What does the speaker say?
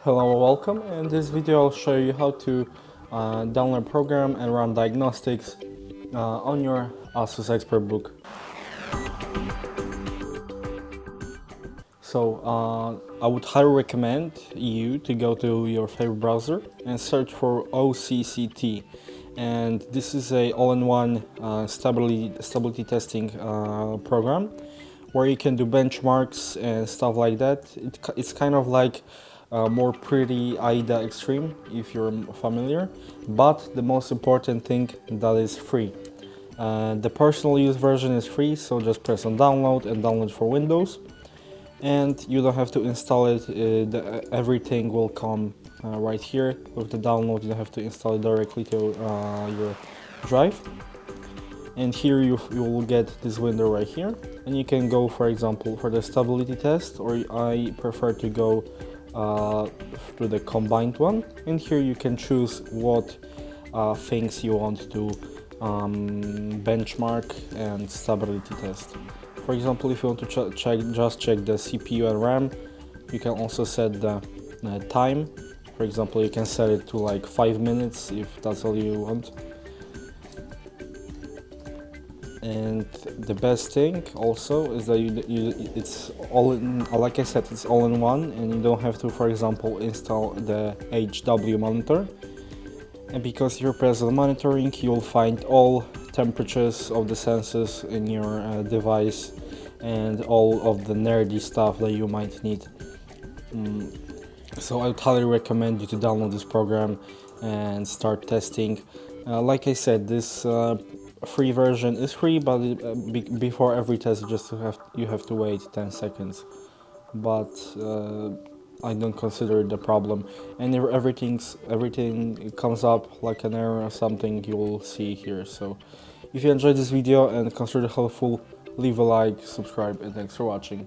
Hello, welcome. In this video I'll show you how to download a program and run diagnostics on your Asus ExpertBook. So I would highly recommend you to go to your favorite browser and search for OCCT, and this is a all-in-one stability testing program where you can do benchmarks and stuff like that. It's kind of like more pretty AIDA Extreme if you're familiar, but the most important thing, that is free. The personal use version is free, so just press on download and download for Windows, and you don't have to install it. Everything will come right here with the download. You don't have to install it directly to your drive. And here you will get this window right here, and you can go, for example, for the stability test, or I prefer to go to the combined one, and here you can choose what things you want to benchmark and stability test. For example, if you want to just check the CPU and RAM, you can also set the time. For example, you can set it to like 5 minutes if that's all you want. And the best thing also is that it's all in, like I said, it's all in one, and you don't have to, for example, install the HW monitor. And because you're present monitoring, you'll find all temperatures of the sensors in your device and all of the nerdy stuff that you might need. So I would highly recommend you to download this program and start testing. Like I said, this free version is free, but before every test you have to wait 10 seconds. But I don't consider it a problem, and if everything comes up like an error or something, you will see here. So if you enjoyed this video and consider it helpful, leave a like, subscribe, and thanks for watching.